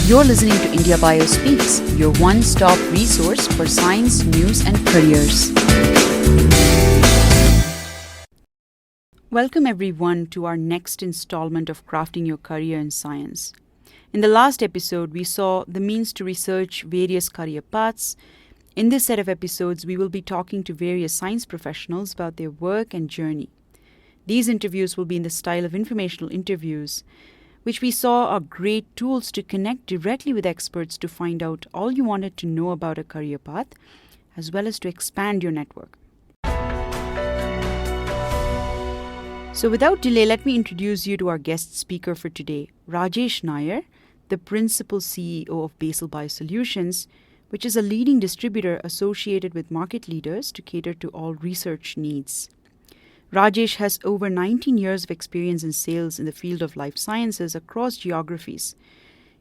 You're listening to India Bio Speaks, your one-stop resource for science, news and careers. Welcome everyone to our next installment of Crafting Your Career in Science. In the last episode, we saw the means to research various career paths. In this set of episodes, we will be talking to various science professionals about their work and journey. These interviews will be in the style of informational interviews, which we saw are great tools to connect directly with experts to find out all you wanted to know about a career path, as well as to expand your network. So without delay, let me introduce you to our guest speaker for today, Rajesh Nair, the Principal CEO of Basal Biosolutions, which is a leading distributor associated with market leaders to cater to all research needs. Rajesh has over 19 years of experience in sales in the field of life sciences across geographies.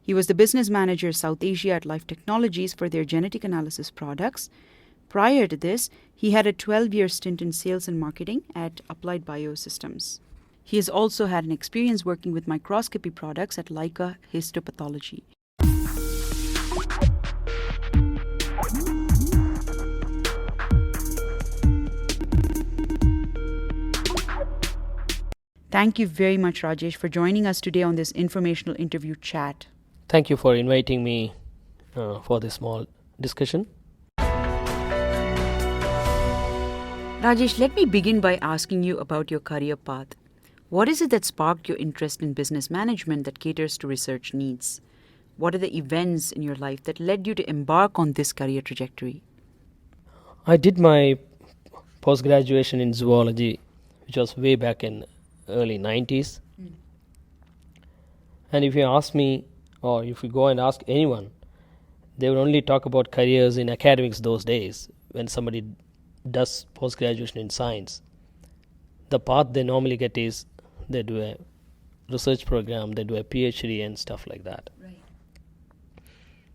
He was the business manager South Asia at Life Technologies for their genetic analysis products. Prior to this, he had a 12-year stint in sales and marketing at Applied Biosystems. He has also had an experience working with microscopy products at Leica Histopathology. Thank you very much, Rajesh, for joining us today on this informational interview chat. Thank you for inviting me for this small discussion. Rajesh, let me begin by asking you about your career path. What is it that sparked your interest in business management that caters to research needs? What are the events in your life that led you to embark on this career trajectory? I did my post-graduation in zoology, which was way back in early 90s. And if you ask me, or if you go and ask anyone, they would only talk about careers in academics those days. When somebody does post-graduation in science, the path they normally get is they do a research program, they do a PhD and stuff like that. Right.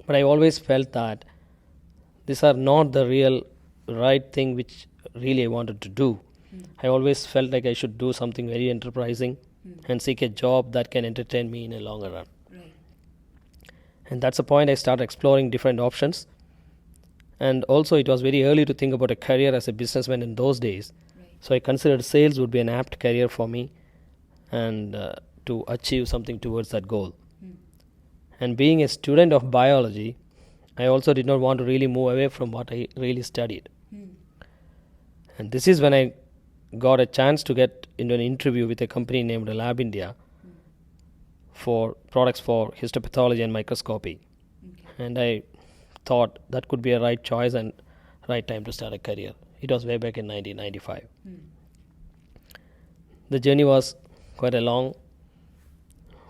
But I always felt that these are not the real right thing which really I wanted to do. I always felt like I should do something very enterprising and seek a job that can entertain me in a longer run. Right. And that's the point I started exploring different options. And also it was very early to think about a career as a businessman in those days. Right. So I considered sales would be an apt career for me and to achieve something towards that goal. And being a student of biology, I also did not want to really move away from what I really studied. And this is when I got a chance to get into an interview with a company named Lab India for products for histopathology and microscopy. And I thought that could be a right choice and right time to start a career. It was way back in 1995. The journey was quite a long,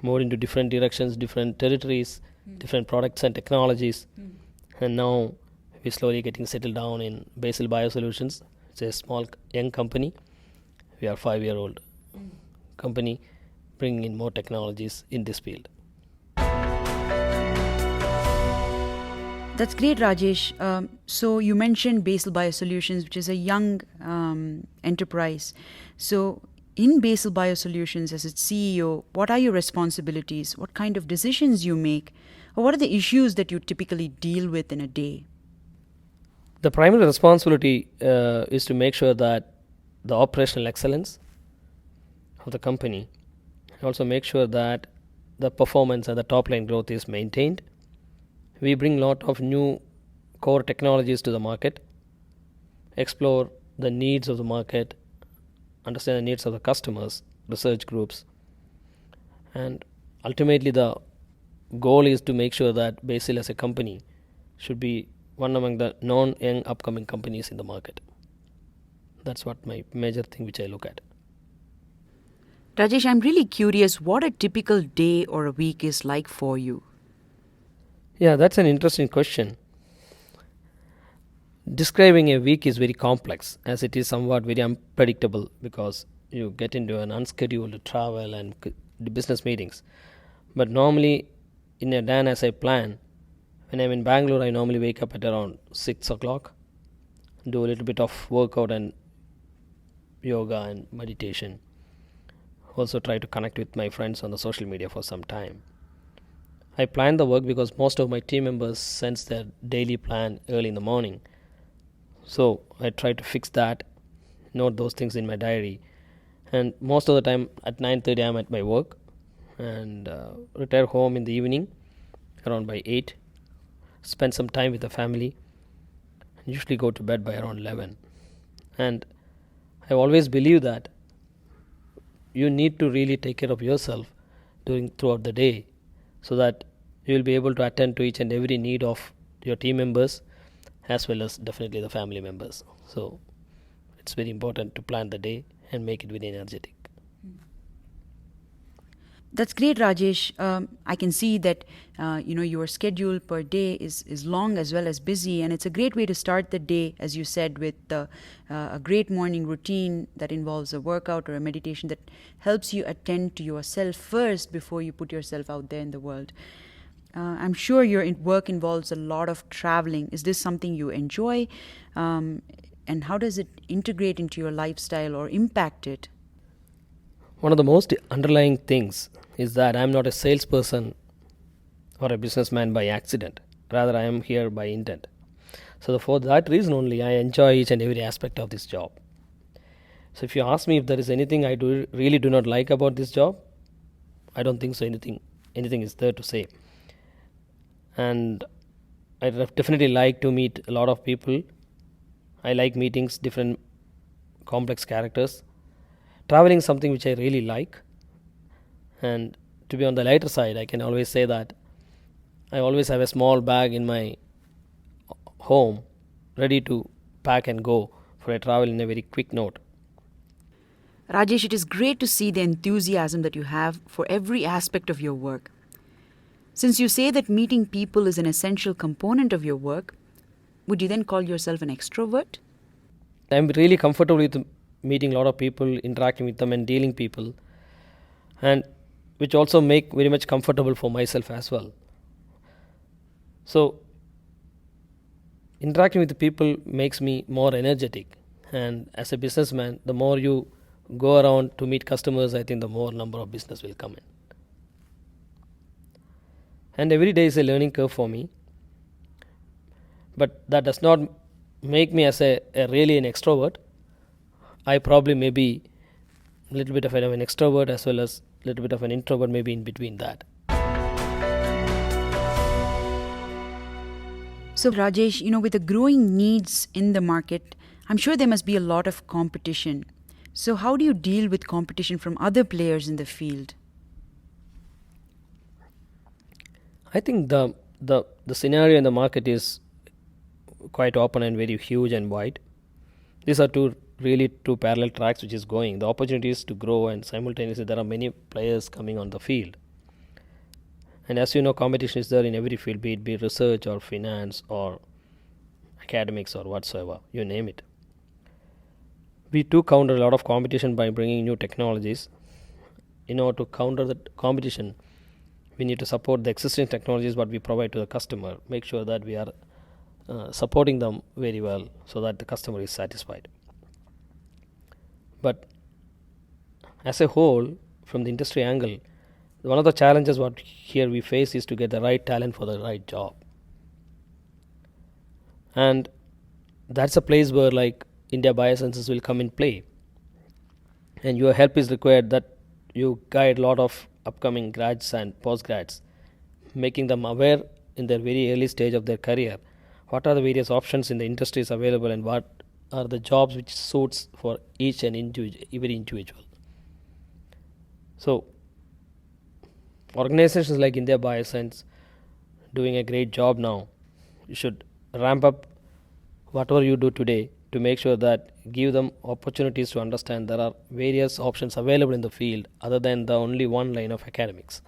moved into different directions, different territories, different products and technologies. And now we're slowly getting settled down in Basal Biosolutions. It's a small, young company. We are a 5-year-old company bringing in more technologies in this field. That's great, Rajesh. So you mentioned Basal Biosolutions, which is a young enterprise. So in Basal Biosolutions, as its CEO, what are your responsibilities? What kind of decisions you make? Or what are the issues that you typically deal with in a day? The primary responsibility is to make sure that the operational excellence of the company, also make sure that the performance and the top line growth is maintained. We bring a lot of new core technologies to the market, explore the needs of the market, understand the needs of the customers, research groups, and ultimately the goal is to make sure that Basal as a company should be one among the non-young upcoming companies in the market. That's what my major thing which I look at. Rajesh, I'm really curious what a typical day or a week is like for you. Yeah, that's an interesting question. Describing a week is very complex as it is somewhat very unpredictable because you get into an unscheduled travel and business meetings. But normally in a day as I plan, when I'm in Bangalore, I normally wake up at around 6 o'clock, do a little bit of workout and yoga and meditation. Also try to connect with my friends on the social media for some time. I plan the work because most of my team members sends their daily plan early in the morning. So I try to fix that, note those things in my diary. And most of the time at 9:30 I'm at my work, and retire home in the evening around by 8, spend some time with the family, and usually go to bed by around 11. And I always believe that you need to really take care of yourself throughout the day, so that you will be able to attend to each and every need of your team members as well as definitely the family members. So it's very important to plan the day and make it very energetic. That's great, Rajesh. I can see that your schedule per day is long as well as busy, and it's a great way to start the day, as you said, with a great morning routine that involves a workout or a meditation that helps you attend to yourself first before you put yourself out there in the world. I'm sure your work involves a lot of traveling. Is this something you enjoy? And how does it integrate into your lifestyle or impact it? One of the most underlying things is that I am not a salesperson or a businessman by accident. Rather, I am here by intent. So, for that reason only, I enjoy each and every aspect of this job. So, if you ask me if there is anything I really do not like about this job, I don't think so. Anything is there to say. And I definitely like to meet a lot of people. I like meetings, different complex characters. Traveling is something which I really like. And to be on the lighter side, I can always say that I always have a small bag in my home ready to pack and go for a travel in a very quick note. Rajesh, it is great to see the enthusiasm that you have for every aspect of your work. Since you say that meeting people is an essential component of your work, would you then call yourself an extrovert? I'm really comfortable with meeting a lot of people, interacting with them and dealing people, and which also make very much comfortable for myself as well. So interacting with the people makes me more energetic, and as a businessman, the more you go around to meet customers, I think the more number of business will come in. And every day is a learning curve for me, but that does not make me as a really an extrovert. I probably may be a little bit of an extrovert as well as a little bit of an introvert, maybe in between that. So, Rajesh, with the growing needs in the market, I'm sure there must be a lot of competition. So, how do you deal with competition from other players in the field? I think the scenario in the market is quite open and very huge and wide. These are two parallel tracks which is going. The opportunities to grow, and simultaneously there are many players coming on the field. And as you know, competition is there in every field, be it research or finance or academics or whatsoever, you name it. We too counter a lot of competition by bringing new technologies. In order to counter the competition, we need to support the existing technologies what we provide to the customer, make sure that we are supporting them very well so that the customer is satisfied. But as a whole, from the industry angle, one of the challenges what here we face is to get the right talent for the right job. And that's a place where like IndiaBiosciences will come in play. And your help is required that you guide a lot of upcoming grads and postgrads, making them aware in their very early stage of their career what are the various options in the industries available and what are the jobs which suits for each and every individual. So organizations like IndiaBioscience doing a great job now. You should ramp up whatever you do today to make sure that give them opportunities to understand there are various options available in the field other than the only one line of academics.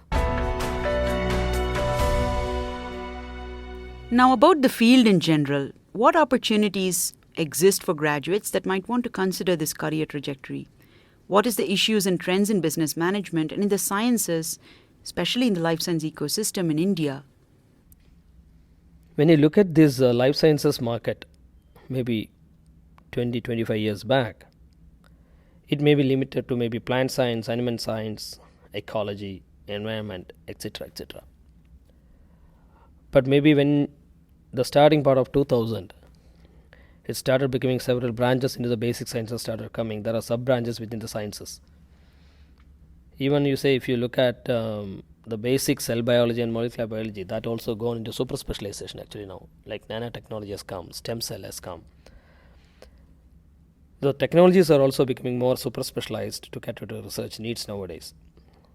Now, about the field in general, what opportunities exist for graduates that might want to consider this career trajectory? What is the issues and trends in business management and in the sciences, especially in the life science ecosystem in India? When you look at this life sciences market, maybe 20-25 years back, it may be limited to maybe plant science, animal science, ecology, environment, etc., etc. But maybe when the starting part of 2000, it started becoming several branches into the basic sciences started coming. There are sub branches within the sciences. Even you say if you look at the basic cell biology and molecular biology, that also gone into super specialization actually now. Like nanotechnology has come, stem cell has come. The technologies are also becoming more super specialized to cater to research needs nowadays.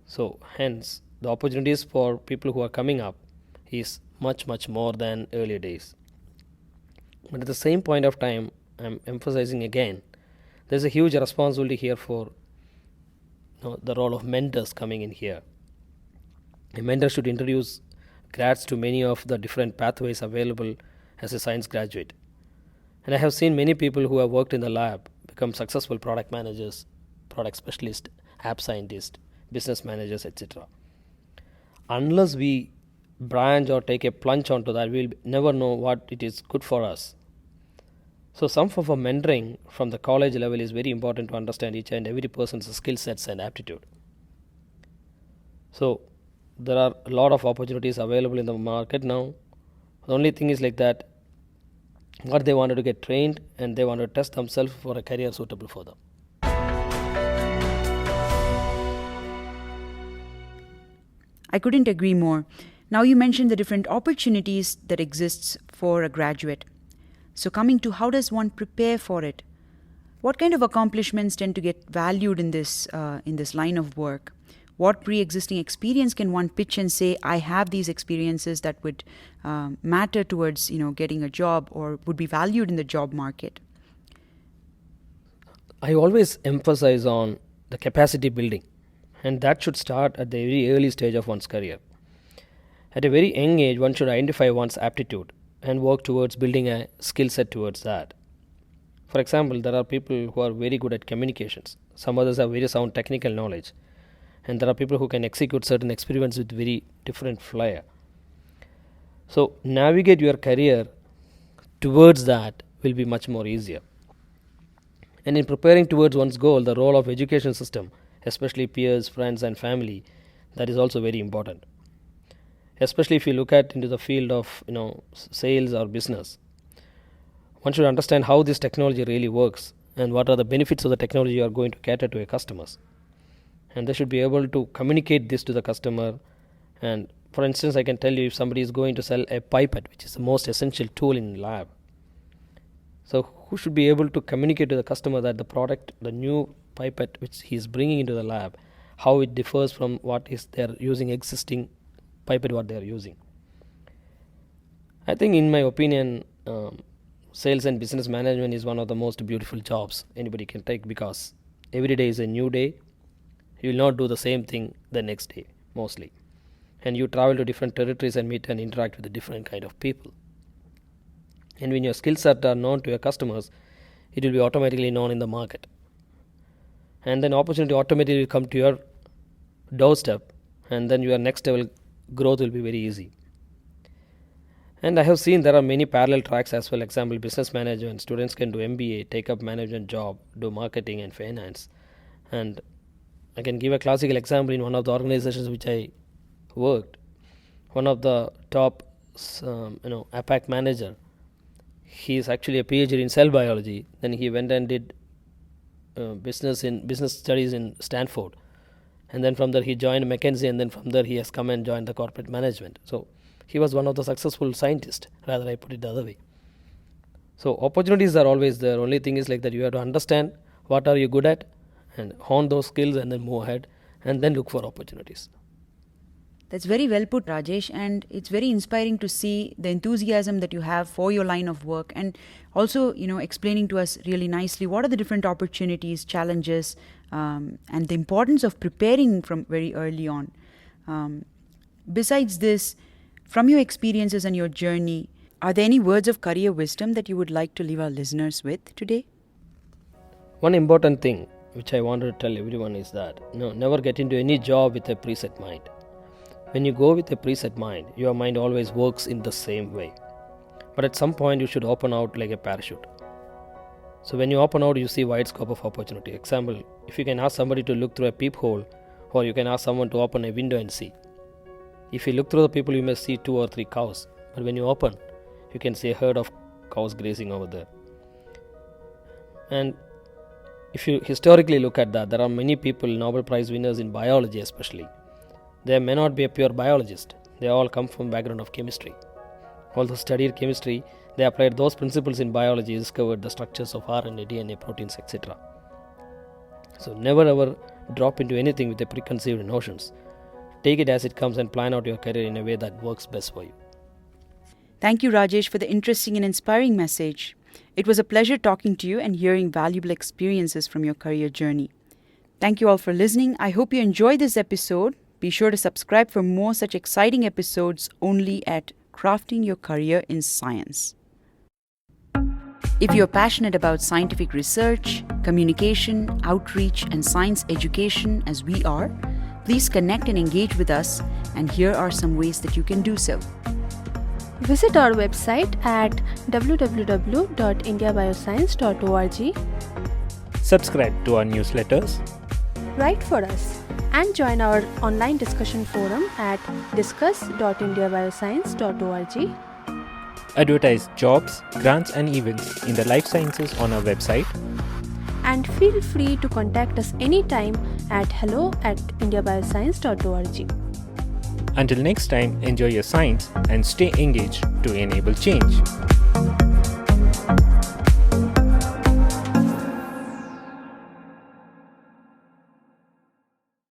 So hence the opportunities for people who are coming up is much more than earlier days. But at the same point of time, I'm emphasizing again, there's a huge responsibility here for the role of mentors coming in here. A mentor should introduce grads to many of the different pathways available as a science graduate. And I have seen many people who have worked in the lab become successful product managers, product specialists, app scientists, business managers, etc. Unless we branch or take a plunge onto that, we'll never know what it is good for us. So some form of mentoring from the college level is very important to understand each and every person's skill sets and aptitude. So there are a lot of opportunities available in the market now. The only thing is like that, what they wanted to get trained and they want to test themselves for a career suitable for them. I couldn't agree more. Now you mentioned the different opportunities that exists for a graduate. So coming to how does one prepare for it? What kind of accomplishments tend to get valued in this line of work? What pre-existing experience can one pitch and say, I have these experiences that would matter towards getting a job or would be valued in the job market? I always emphasize on the capacity building, and that should start at the very early stage of one's career. At a very young age, one should identify one's aptitude and work towards building a skill set towards that. For example, there are people who are very good at communications. Some others have very sound technical knowledge. And there are people who can execute certain experiments with very different flair. So navigate your career towards that will be much more easier. And in preparing towards one's goal, the role of education system, especially peers, friends and family, that is also very important. Especially if you look at into the field of sales or business, one should understand how this technology really works and what are the benefits of the technology you are going to cater to your customers. And they should be able to communicate this to the customer. And for instance, I can tell you if somebody is going to sell a pipette, which is the most essential tool in lab. So who should be able to communicate to the customer that the product, the new pipette which he is bringing into the lab, how it differs from what is they're using existing pipette what they are using. I think in my opinion, sales and business management is one of the most beautiful jobs anybody can take, because every day is a new day. You will not do the same thing the next day mostly, and you travel to different territories and meet and interact with the different kind of people. And when your skill set are known to your customers, it will be automatically known in the market, and then opportunity automatically will come to your doorstep, and then your next level growth will be very easy. And I have seen there are many parallel tracks as well. Example, business management, students can do MBA, take up management job, do marketing and finance. And I can give a classical example. In one of the organizations which I worked, one of the top APAC manager, he is actually a PhD in cell biology. Then he went and did business studies in Stanford, and then from there he joined McKinsey, and then from there he has come and joined the corporate management. So he was one of the successful scientists, rather I put it the other way. So opportunities are always there. Only thing is like that you have to understand what are you good at and hone those skills and then move ahead and then look for opportunities. That's very well put, Rajesh, and it's very inspiring to see the enthusiasm that you have for your line of work, and also, explaining to us really nicely what are the different opportunities, challenges, and the importance of preparing from very early on. Besides this, from your experiences and your journey, are there any words of career wisdom that you would like to leave our listeners with today? One important thing which I wanted to tell everyone is that never get into any job with a preset mind. When you go with a preset mind, your mind always works in the same way. But at some point you should open out like a parachute. So when you open out, you see wide scope of opportunity. Example, if you can ask somebody to look through a peephole, or you can ask someone to open a window and see. If you look through the people, you may see 2 or 3 cows. but when you open, you can see a herd of cows grazing over there. And if you historically look at that, there are many people, Nobel Prize winners in biology especially. They may not be a pure biologist. They all come from background of chemistry. Although studied chemistry, they applied those principles in biology, discovered the structures of RNA, DNA, proteins, etc. So never ever drop into anything with the preconceived notions. Take it as it comes and plan out your career in a way that works best for you. Thank you, Rajesh, for the interesting and inspiring message. It was a pleasure talking to you and hearing valuable experiences from your career journey. Thank you all for listening. I hope you enjoyed this episode. Be sure to subscribe for more such exciting episodes only at Crafting Your Career in Science. If you're passionate about scientific research, communication, outreach, and science education as we are, please connect and engage with us, and here are some ways that you can do so. Visit our website at www.IndiaBioscience.org. Subscribe to our newsletters. Write for us and join our online discussion forum at discuss.indiabioscience.org. Advertise jobs, grants and events in the life sciences on our website. And feel free to contact us anytime at hello@indiabioscience.org. Until next time, enjoy your science and stay engaged to enable change.